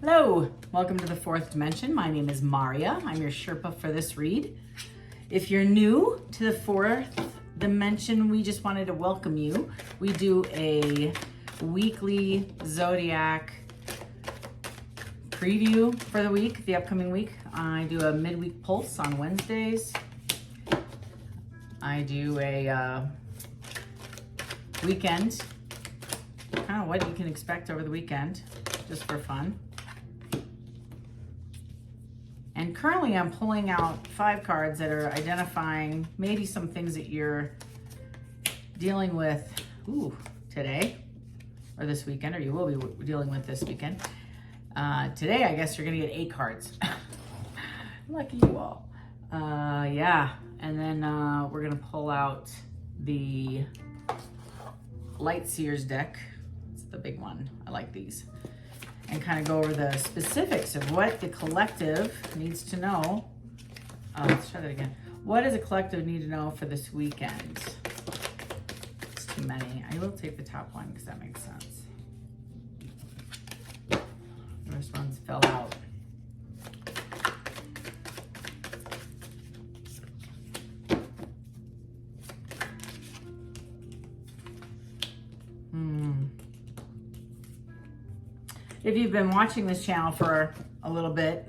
Hello, welcome to the fourth dimension. My name is Maria. I'm your Sherpa for this read. If you're new to the fourth dimension, we just wanted to welcome you. We do a weekly zodiac preview for the week, the upcoming week. I do a midweek pulse on Wednesdays. I do a weekend, kind of what you can expect over the weekend, just for fun. And currently I'm pulling out 5 cards that are identifying maybe some things that you're dealing with today or this weekend, or you will be dealing with this weekend. Today, I guess you're gonna get 8 cards. Lucky you all. Yeah, and then we're gonna pull out the Light Seers deck. It's the big one. I like these. And kind of go over the specifics of what the collective needs to know. Let's try that again. What does a collective need to know for this weekend? It's too many. I will take the top one because that makes sense. The rest ones fell out. If you've been watching this channel for a little bit,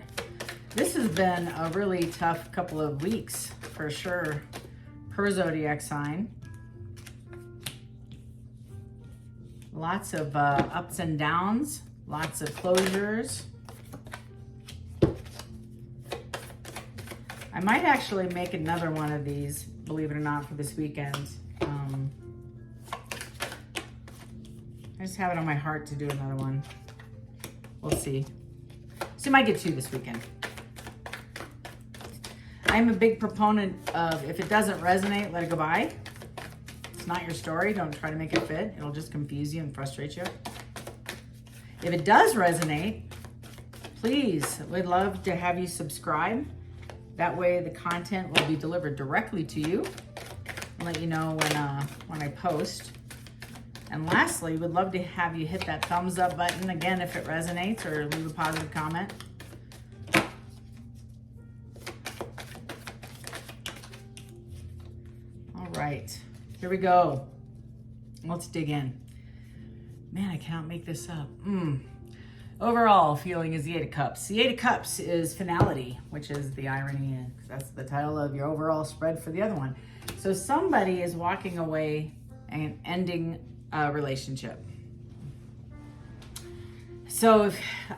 this has been a really tough couple of weeks for sure per zodiac sign. Lots of ups and downs, lots of closures. I might actually make another one of these, believe it or not, for this weekend. I just have it on my heart to do another one. We'll see. So you might get 2 this weekend. I'm a big proponent of, if it doesn't resonate, let it go by. It's not your story. Don't try to make it fit. It'll just confuse you and frustrate you. If it does resonate, please, we'd love to have you subscribe. That way the content will be delivered directly to you. I'll let you know when I post. And lastly, we'd love to have you hit that thumbs up button, again, if it resonates, or leave a positive comment. All right, here we go. Let's dig in. Man, I cannot make this up. Overall feeling is the 8 of Cups. The 8 of Cups is finality, which is the irony, and that's the title of your overall spread for the other one. So somebody is walking away and ending a relationship. So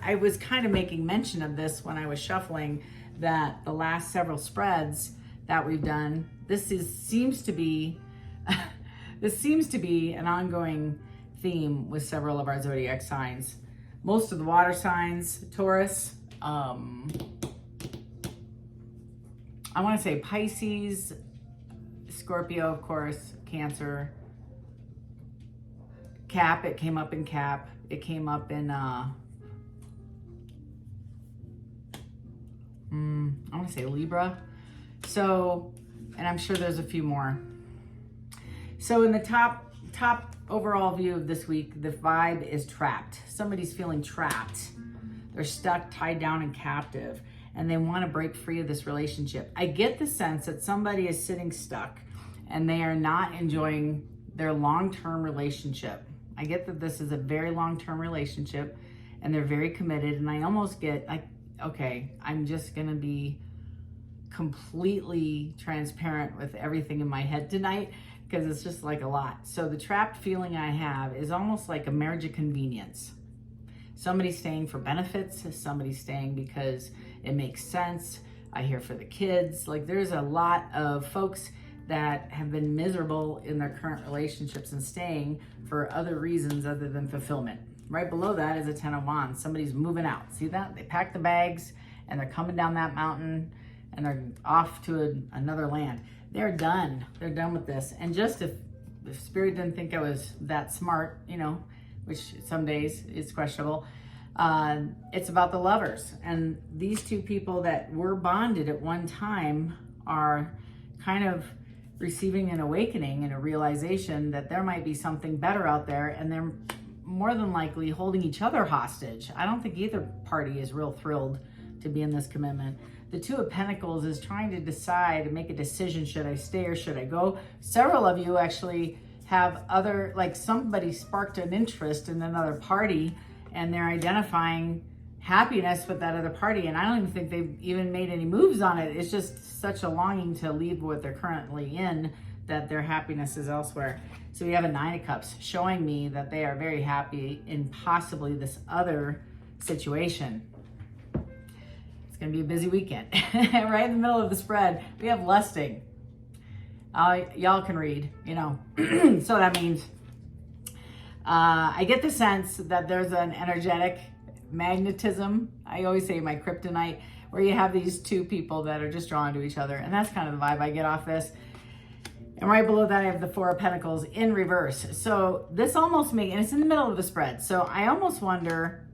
I was kind of making mention of this when I was shuffling, that the last several spreads that we've done, seems to be an ongoing theme with several of our zodiac signs. Most of the water signs, Taurus, I want to say Pisces, Scorpio, of course, Cancer, Cap. It came up in Cap. It came up in I want to say Libra. So, and I'm sure there's a few more. So in the top overall view of this week, the vibe is trapped. Somebody's feeling trapped. They're stuck, tied down, and captive, and they want to break free of this relationship. I get the sense that somebody is sitting stuck and they are not enjoying their long-term relationship. I get that this is a very long-term relationship and they're very committed, and I almost get like, okay, I'm just gonna be completely transparent with everything in my head tonight because it's just like a lot. So the trapped feeling I have is almost like a marriage of convenience. Somebody's staying for benefits, somebody's staying because it makes sense. I hear for the kids. Like, there's a lot of folks that have been miserable in their current relationships and staying for other reasons other than fulfillment. Right below that is a 10 of Wands. Somebody's moving out. See that? They pack the bags and they're coming down that mountain and they're off to another land. They're done. They're done with this. And just if Spirit didn't think I was that smart, which some days is questionable, it's about the lovers. And these two people that were bonded at one time are kind of receiving an awakening and a realization that there might be something better out there, and they're more than likely holding each other hostage. I don't think either party is real thrilled to be in this commitment. The Two of Pentacles is trying to decide, make a decision. Should I stay or should I go? Several of you actually have other, like somebody sparked an interest in another party and they're identifying happiness with that other party. And I don't even think they've even made any moves on it. It's just such a longing to leave what they're currently in that their happiness is elsewhere. So we have a Nine of Cups showing me that they are very happy in possibly this other situation. It's going to be a busy weekend. Right in the middle of the spread, we have lusting. Y'all can read, you know. So that means I get the sense that there's an energetic magnetism. I always say my kryptonite, where you have these two people that are just drawn to each other. And that's kind of the vibe I get off this. And right below that, I have the Four of Pentacles in reverse. So this almost makes, and it's in the middle of the spread. So I almost wonder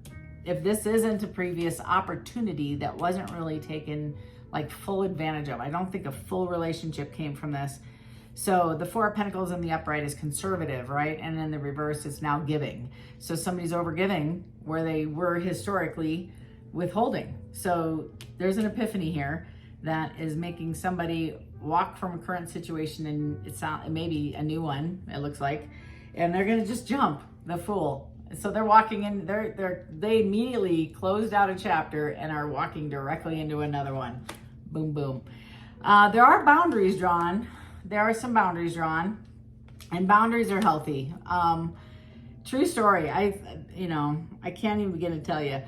if this isn't a previous opportunity that wasn't really taken like full advantage of. I don't think a full relationship came from this. So the Four of Pentacles in the upright is conservative, right? And in the reverse, it's now giving. So somebody's overgiving where they were historically withholding. So there's an epiphany here that is making somebody walk from a current situation, and it's maybe a new one, it looks like, and they're gonna just jump the Fool. So they're walking in, they immediately closed out a chapter and are walking directly into another one. Boom, boom. There are boundaries drawn. There are some boundaries drawn, and boundaries are healthy. True story. I can't even begin to tell you.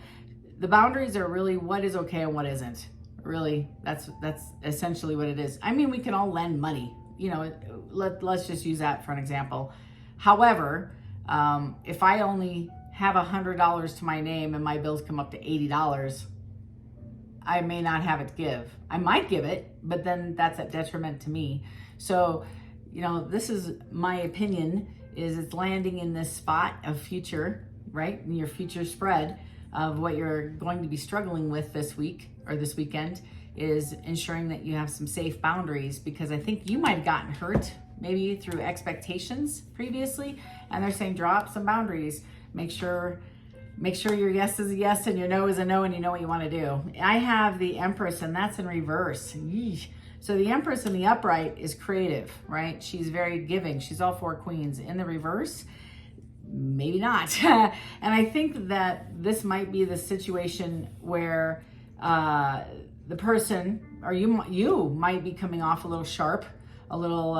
The boundaries are really what is okay and what isn't. Really, that's essentially what it is. I mean, we can all lend money. You know, let's just use that for an example. However, if I only have $100 to my name and my bills come up to $80, I may not have it to give. I might give it, but then that's a detriment to me. So, you know, this is my opinion, is it's landing in this spot of future, right? In your future spread of what you're going to be struggling with this week or this weekend is ensuring that you have some safe boundaries, because I think you might have gotten hurt maybe through expectations previously, and they're saying draw up some boundaries. Make sure your yes is a yes and your no is a no, and you know what you want to do. I have the Empress, and that's in reverse. Yeesh. So the Empress in the upright is creative, right? She's very giving. She's all four queens. In the reverse, maybe not. And I think that this might be the situation where the person, or you might be coming off a little sharp, a little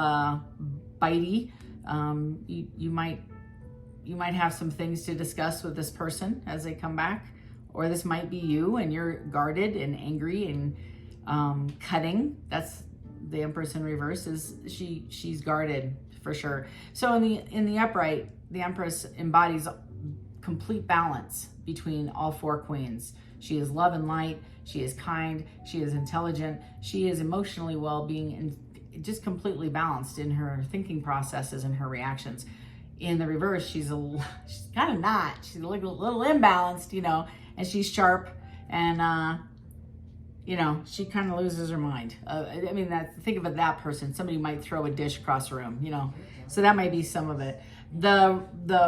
bitey. You might have some things to discuss with this person as they come back, or this might be you and you're guarded and angry and cutting. That's the Empress in reverse, is she's guarded for sure. So in the upright, the Empress embodies complete balance between all four queens. She is love and light. She is kind. She is intelligent. She is emotionally well-being and just completely balanced in her thinking processes and her reactions. In the reverse, she's kind of not. She's a little imbalanced, you know, and she's sharp, and you know, she kind of loses her mind. I mean, think of it, that person. Somebody might throw a dish across the room, you know, so that might be some of it. The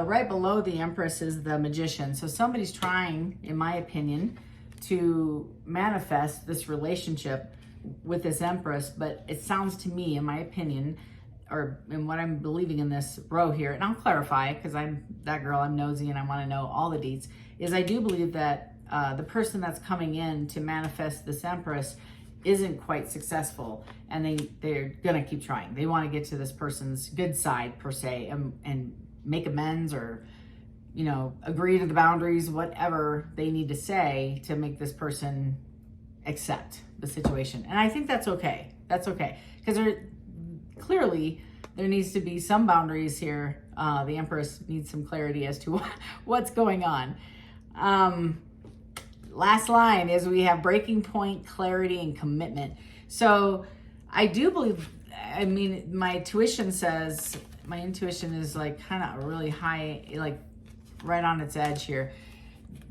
right below the Empress is the Magician. So somebody's trying, in my opinion, to manifest this relationship with this Empress, but it sounds to me, in my opinion, or in what I'm believing in this row here, and I'll clarify because I'm that girl, I'm nosy and I want to know all the deets, is I do believe that the person that's coming in to manifest this Empress isn't quite successful, and they're gonna keep trying. They want to get to this person's good side per se, and make amends, or, you know, agree to the boundaries, whatever they need to say to make this person accept the situation. And I think that's okay. That's okay, because clearly there needs to be some boundaries here. The Empress needs some clarity as to what's going on. Last line is we have breaking point, clarity, and commitment. So I do believe, I mean, my intuition is like kind of really high, like right on its edge here.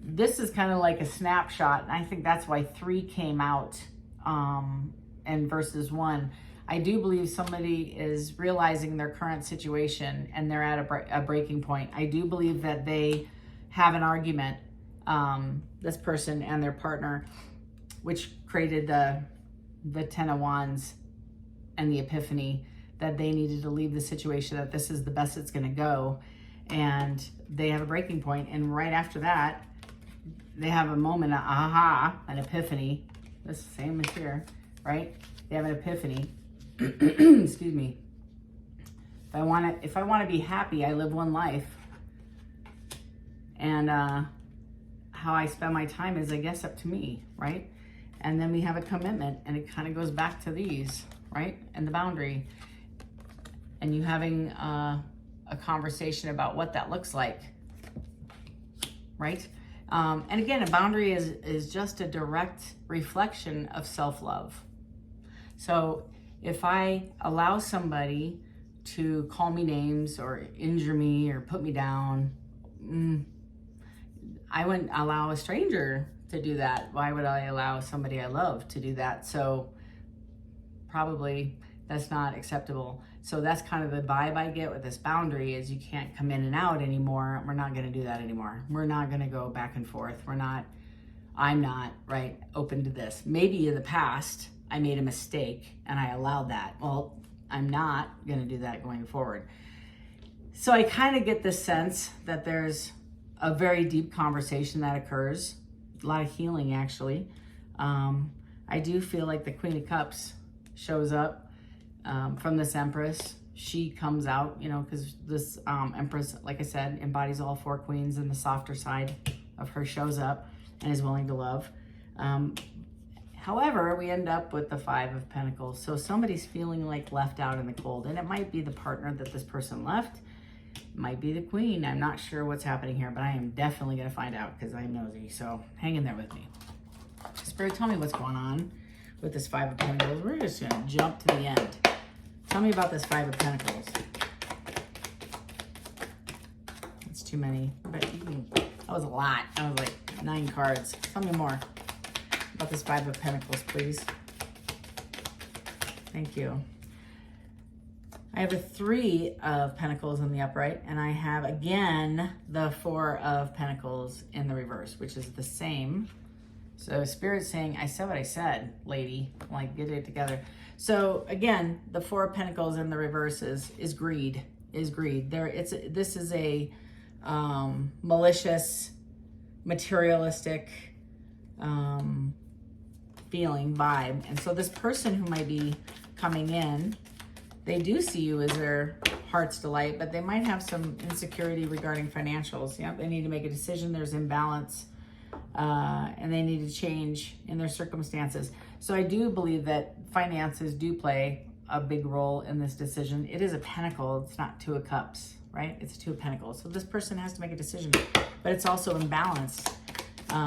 This is kind of like a snapshot, and I think that's why 3 came out and versus 1. I do believe somebody is realizing their current situation and they're at a breaking point. I do believe that they have an argument, this person and their partner, which created the Ten of Wands and the epiphany that they needed to leave the situation, that this is the best it's going to go. And they have a breaking point. And right after that, they have a moment of aha, an epiphany. This same as here, right? They have an epiphany. Excuse me. If I want to be happy, I live one life. And how I spend my time is, I guess, up to me, right? And then we have a commitment, and it kind of goes back to these, right? And the boundary. And you having a conversation about what that looks like, right? And again, a boundary is just a direct reflection of self-love. So if I allow somebody to call me names or injure me or put me down, I wouldn't allow a stranger to do that. Why would I allow somebody I love to do that? So probably that's not acceptable. So that's kind of the vibe I get with this boundary, is you can't come in and out anymore. We're not going to do that anymore. We're not going to go back and forth. I'm not, right, open to this. Maybe in the past I made a mistake and I allowed that. Well, I'm not going to do that going forward. So I kind of get this sense that there's a very deep conversation that occurs, a lot of healing actually. I do feel like the Queen of Cups shows up from this Empress. She comes out, because this Empress, like I said, embodies all four queens, and the softer side of her shows up and is willing to love. However, we end up with the Five of Pentacles. So somebody's feeling like left out in the cold, and it might be the partner that this person left. It might be the queen. I'm not sure what's happening here, but I am definitely going to find out because I'm nosy. So hang in there with me. Spirit, tell me what's going on with this Five of Pentacles. We're just going to jump to the end. Tell me about this Five of Pentacles. It's too many. But that was a lot. That was like 9 cards. Tell me more about this Five of Pentacles, please. Thank you. I have a 3 of Pentacles in the upright, and I have, again, the 4 of Pentacles in the reverse, which is the same. So Spirit's saying, I said what I said, lady. Like, get it together. So again, the 4 of Pentacles in the reverse is greed. This is a malicious, materialistic feeling, vibe. And so this person who might be coming in, they do see you as their heart's delight, but they might have some insecurity regarding financials. Yep, they need to make a decision. There's imbalance. And they need to change in their circumstances. So I do believe that finances do play a big role in this decision. It is a pentacle. It's not 2 of cups, right? It's 2 of pentacles. So this person has to make a decision, but it's also imbalanced.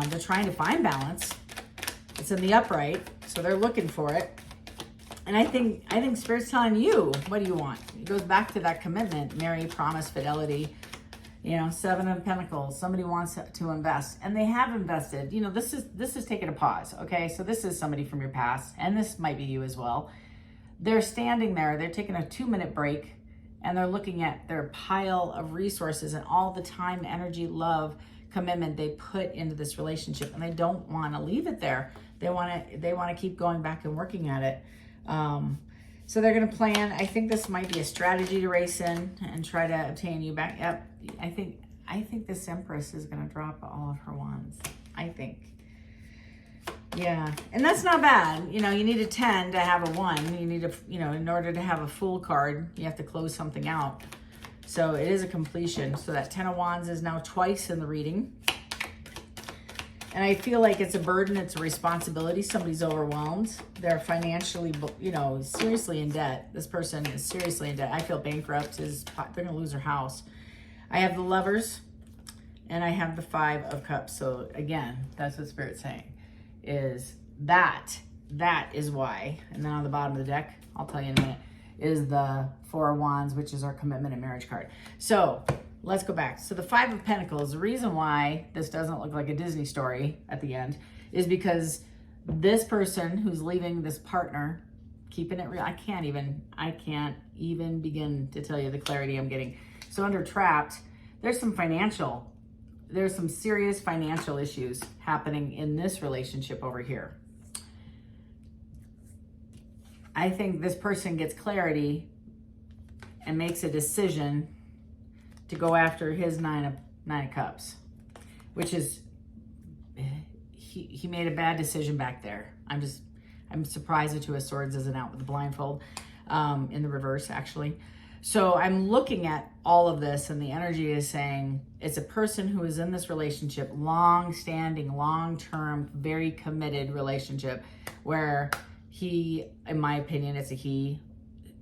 They're trying to find balance. It's in the upright, so they're looking for it. And I think Spirit's telling you, what do you want? It goes back to that commitment, marry, promise, fidelity. 7 of Pentacles. Somebody wants to invest, and they have invested. This is taking a pause. Okay, so this is somebody from your past, and this might be you as well. They're standing there. They're taking a 2-minute break, and they're looking at their pile of resources and all the time, energy, love, commitment they put into this relationship, and they don't want to leave it there. They want to keep going back and working at it. So they're going to plan. I think this might be a strategy to race in and try to obtain you back. Yep. I think this Empress is going to drop all of her wands. I think. Yeah. And that's not bad. You need a 10 to have a 1. You need to, in order to have a full card, you have to close something out. So it is a completion. So that 10 of Wands is now twice in the reading. And I feel like it's a burden, it's a responsibility. Somebody's overwhelmed. They're financially, seriously in debt. This person is seriously in debt. I feel bankrupt. They're going to lose their house. I have the Lovers, and I have the 5 of Cups. So again, that's what Spirit's saying, is that is why. And then on the bottom of the deck, I'll tell you in a minute, is the 4 of Wands, which is our commitment and marriage card. So let's go back. So the 5 of Pentacles, the reason why this doesn't look like a Disney story at the end is because this person who's leaving this partner keeping it real. I can't even begin to tell you the clarity I'm getting. So under trapped, there's some serious financial issues happening in this relationship over here. I think this person gets clarity and makes a decision to go after his nine of cups, which is, he made a bad decision back there. I'm surprised the Two of Swords isn't out with the blindfold, in the reverse, actually. So I'm looking at all of this, and the energy is saying it's a person who is in this relationship, long-standing, long-term, very committed relationship, where he, in my opinion, it's a he,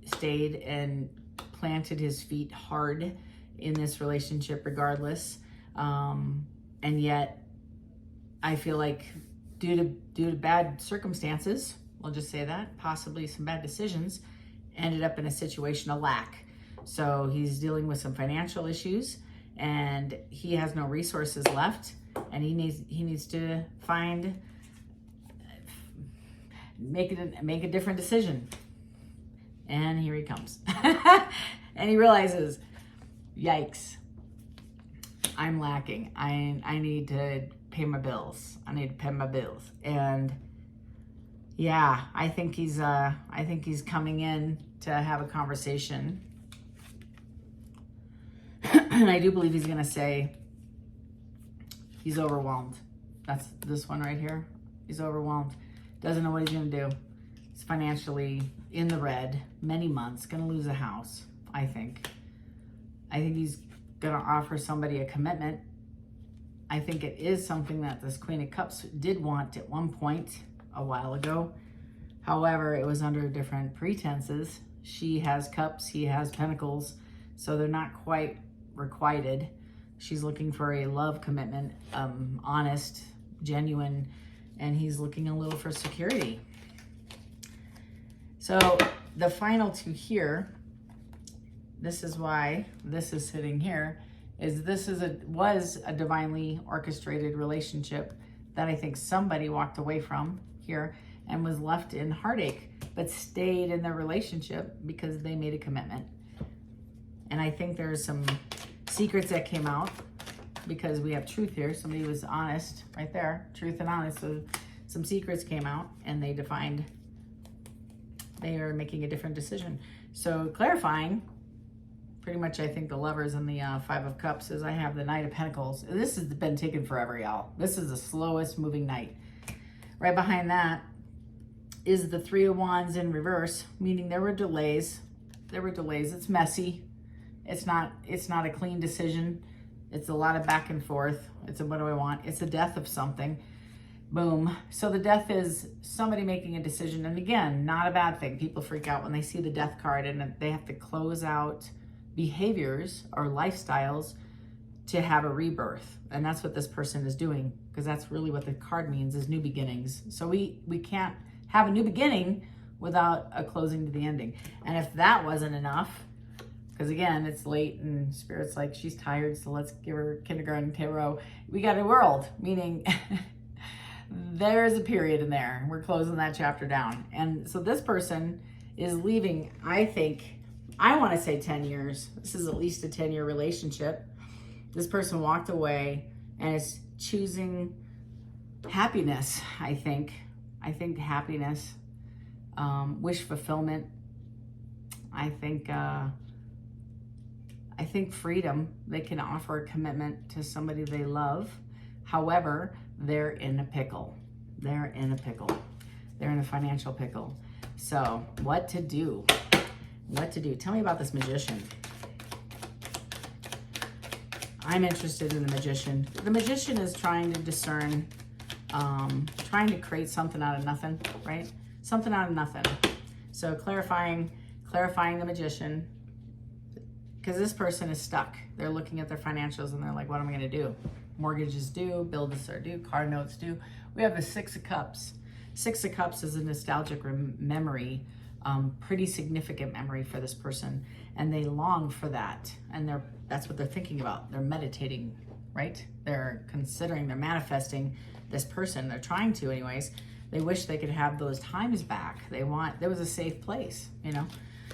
stayed and planted his feet hard in this relationship regardless. And yet I feel like due to bad circumstances, we'll just say that, possibly some bad decisions, ended up in a situation of lack. So he's dealing with some financial issues, and he has no resources left, and he needs to make a different decision. And here he comes. And he realizes, yikes, I'm lacking. I need to pay my bills. And yeah, I think he's coming in to have a conversation. And I do believe he's going to say he's overwhelmed. That's this one right here. He's overwhelmed. Doesn't know what he's going to do. He's financially in the red, many months, going to lose a house, I think. I think he's going to offer somebody a commitment. I think it is something that this Queen of Cups did want at one point a while ago. However, it was under different pretenses. She has cups, he has pentacles, so they're not quite requited. She's looking for a love commitment, honest, genuine, and he's looking a little for security. So the final two here, this is why this is sitting here, is this was a divinely orchestrated relationship that I think somebody walked away from here and was left in heartache, but stayed in their relationship because they made a commitment. And I think there's some secrets that came out because we have truth here. Somebody was honest right there, truth and honest. So some secrets came out and they defined they are making a different decision. So clarifying, pretty much I think the Lovers and the Five of Cups is I have the Knight of Pentacles. This has been taking forever, y'all. This is the slowest moving night. Right behind that is the Three of Wands in reverse, meaning there were delays. It's messy. It's not a clean decision. It's a lot of back and forth. It's a what do I want? It's the death of something. Boom. So the death is somebody making a decision. And again, not a bad thing. People freak out when they see the death card and they have to close out behaviors or lifestyles to have a rebirth. And that's what this person is doing, because that's really what the card means, is new beginnings. So we can't have a new beginning without a closing to the ending. And if that wasn't enough, because again, it's late and Spirit's like, she's tired, so let's give her kindergarten tarot. We got a world, meaning there's a period in there. We're closing that chapter down. And so this person is leaving, I think, I want to say 10 years. This is at least a 10-year relationship. This person walked away and is choosing happiness, I think. I think happiness, wish fulfillment. I think freedom. They can offer a commitment to somebody they love. However, they're in a pickle. They're in a financial pickle. So what to do? Tell me about this Magician. I'm interested in the Magician. The Magician is trying to discern, trying to create something out of nothing, right? Something out of nothing. So clarifying the Magician, because this person is stuck. They're looking at their financials and they're like, what am I going to do? Mortgages due, bills are due, car notes due. We have the Six of Cups. Six of Cups is a nostalgic memory, pretty significant memory for this person, and they long for that. And that's what they're thinking about. They're meditating, right? They're considering, they're manifesting this person. They're trying to anyways, They wish they could have those times back. There was a safe place, you know.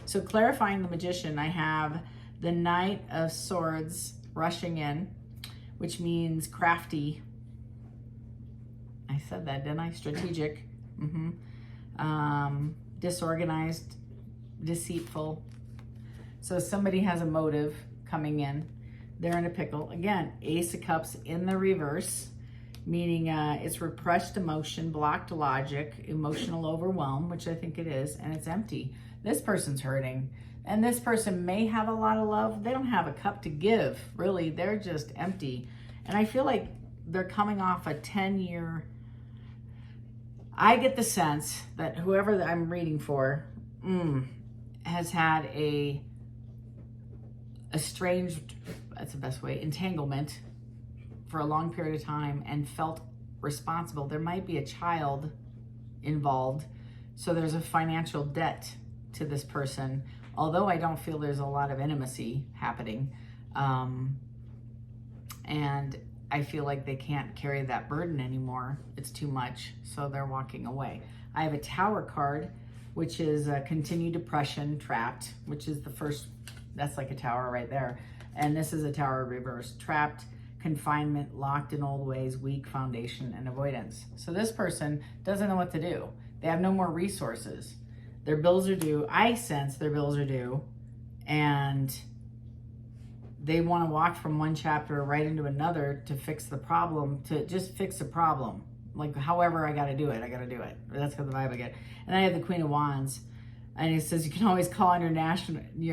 So clarifying the Magician, I have the Knight of Swords rushing in, which means crafty. I said that, didn't I? Strategic. Disorganized, deceitful. So somebody has a motive coming in. They're in a pickle. Again, Ace of Cups in the reverse, meaning it's repressed emotion, blocked logic, emotional overwhelm, which I think it is, and it's empty. This person's hurting, and this person may have a lot of love. They don't have a cup to give, really. They're just empty. And I feel like they're coming off a 10-year... I get the sense that whoever I'm reading for has had a estranged, that's the best way, entanglement for a long period of time and felt responsible. There might be a child involved, so there's a financial debt to this person, although I don't feel there's a lot of intimacy happening. And I feel like they can't carry that burden anymore. It's too much, so they're walking away. I have a Tower card, which is continued depression, trapped, which is the first, that's like a tower right there. And this is a Tower reverse, trapped, confinement, locked in old ways, weak foundation, and avoidance. So this person doesn't know what to do. They have no more resources. Their bills are due. I sense their bills are due, and they want to walk from one chapter right into another to fix the problem, to just fix a problem. Like, however I got to do it, I got to do it. That's the vibe I get. And I have the Queen of Wands, and it says you can always call on your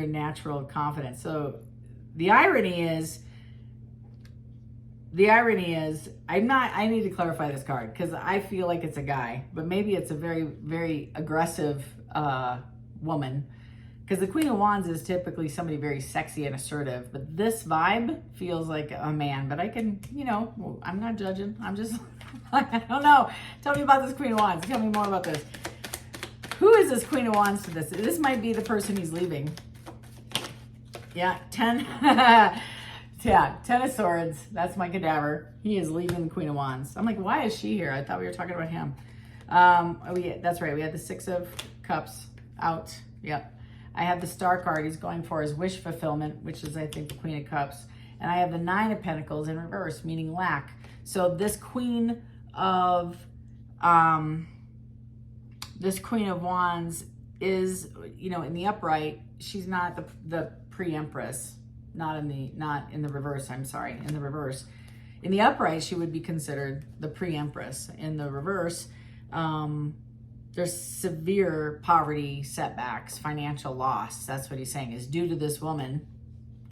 natural confidence. So the irony is, I need to clarify this card because I feel like it's a guy, but maybe it's a very, very aggressive woman. Because the Queen of Wands is typically somebody very sexy and assertive, but this vibe feels like a man. But I can, you know, I'm not judging. I'm just, I don't know. Tell me about this Queen of Wands. Tell me more about this. Who is this Queen of Wands to this? This might be the person he's leaving. Yeah, 10. Yeah, 10 of Swords. That's my cadaver. He is leaving the Queen of Wands. I'm like, why is she here? I thought we were talking about him. That's right. We had the 6 of Cups out. Yep. I have the Star card. He's going for his wish fulfillment, which is, I think, the Queen of Cups. And I have the 9 of Pentacles in reverse, meaning lack. So this Queen of Wands is, you know, in the upright, she's not the pre-empress. Not in the reverse, I'm sorry, in the reverse. In the upright, she would be considered the pre-empress. In the reverse, there's severe poverty, setbacks, financial loss. That's what he's saying is due to this woman,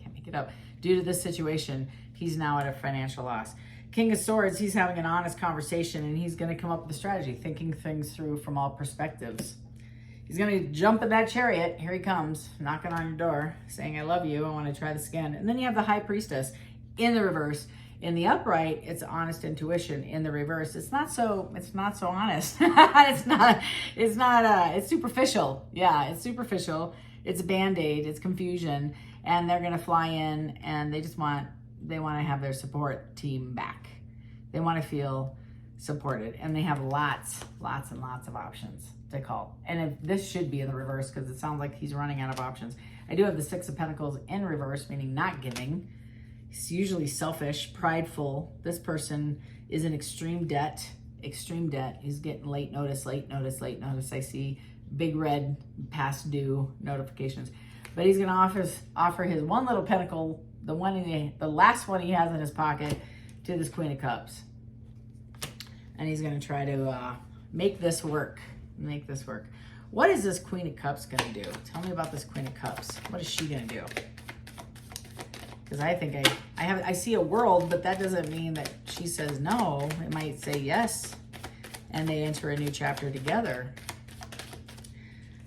can't make it up, due to this situation, he's now at a financial loss. King of Swords, he's having an honest conversation and he's going to come up with a strategy, thinking things through from all perspectives. He's going to jump in that chariot. Here he comes, knocking on your door, saying, I love you. I want to try this again. And then you have the High Priestess in the reverse. In the upright, it's honest intuition. In the reverse, it's not so honest. It's superficial. Yeah, it's superficial. It's a Band-Aid, it's confusion. And they're going to fly in and they want to have their support team back. They want to feel supported. And they have lots and lots of options to call. And this should be in the reverse because it sounds like he's running out of options. I do have the 6 of Pentacles in reverse, meaning not giving. He's usually selfish, prideful. This person is in extreme debt. He's getting late notice. I see big red past due notifications. But he's going to offer his one little pentacle, the last one he has in his pocket, to this Queen of Cups. And he's going to try to make this work. What is this Queen of Cups going to do? Tell me about this Queen of Cups. What is she going to do? Because I think I see a world, but that doesn't mean that she says no. It might say yes, and they enter a new chapter together.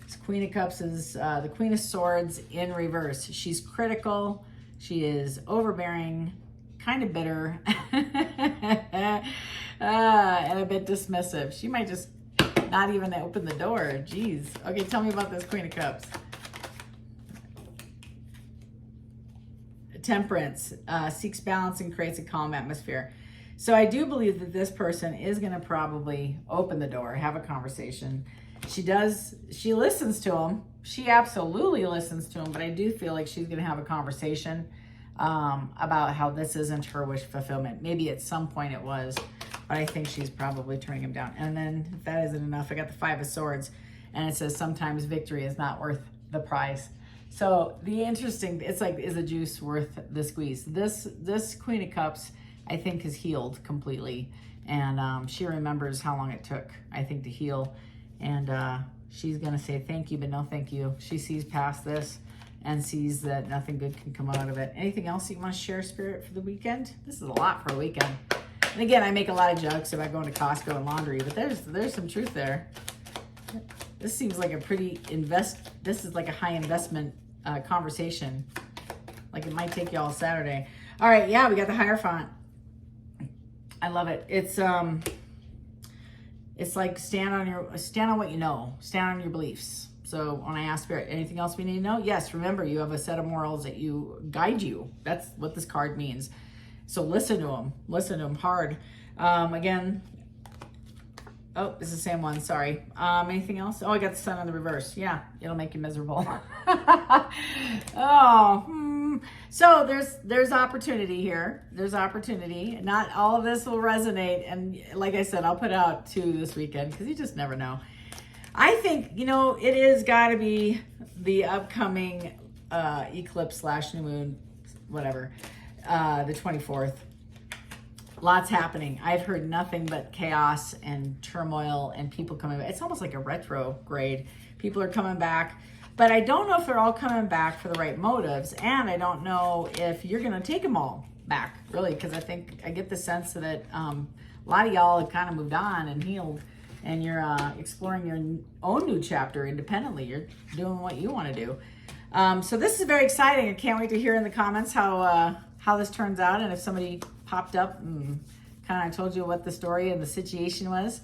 This Queen of Cups is the Queen of Swords in reverse. She's critical. She is overbearing, kind of bitter, and a bit dismissive. She might just not even open the door. Jeez. Okay, tell me about this Queen of Cups. Temperance, seeks balance and creates a calm atmosphere. So I do believe that this person is going to probably open the door, have a conversation. She listens to him. She absolutely listens to him, but I do feel like she's going to have a conversation about how this isn't her wish fulfillment. Maybe at some point it was, but I think she's probably turning him down. And then if that isn't enough, I got the 5 of Swords, and it says sometimes victory is not worth the price. So it's like, is the juice worth the squeeze? This Queen of Cups, I think, is healed completely. And she remembers how long it took, I think, to heal. And she's going to say thank you, but no thank you. She sees past this and sees that nothing good can come out of it. Anything else you want to share, Spirit, for the weekend? This is a lot for a weekend. And again, I make a lot of jokes about going to Costco and laundry, but there's some truth there. This seems like this is like a high investment conversation. Like it might take you all Saturday. All right, yeah, we got the Hierophant. I love it. It's like stand on what you know, stand on your beliefs. So when I ask Spirit, anything else we need to know? Yes, remember, you have a set of morals that guide you. That's what this card means. So listen to them hard. Again, oh, it's the same one, sorry. Anything else? Oh, I got the Sun in the reverse. Yeah, it'll make you miserable. So there's opportunity here. There's opportunity. Not all of this will resonate. And like I said, I'll put out 2 this weekend because you just never know. I think, it is got to be the upcoming eclipse / new moon, whatever, the 24th. Lots happening. I've heard nothing but chaos and turmoil and people coming back. It's almost like a retrograde. People are coming back. But I don't know if they're all coming back for the right motives. And I don't know if you're going to take them all back, really, because I think I get the sense that a lot of y'all have kind of moved on and healed. And you're exploring your own new chapter independently. You're doing what you want to do. So this is very exciting. I can't wait to hear in the comments how this turns out. And if somebody popped up and kind of told you what the story and the situation was.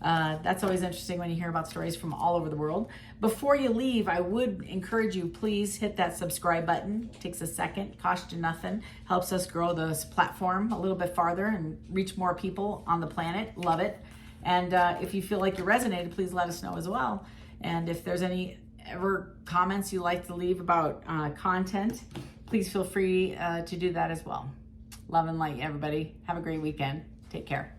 That's always interesting when you hear about stories from all over the world. Before you leave, I would encourage you, please hit that subscribe button. It takes a second, costs you nothing, helps us grow this platform a little bit farther and reach more people on the planet. Love it. And if you feel like you resonated, please let us know as well. And if there's any ever comments you like to leave about content, please feel free to do that as well. Love and light, everybody. Have a great weekend. Take care.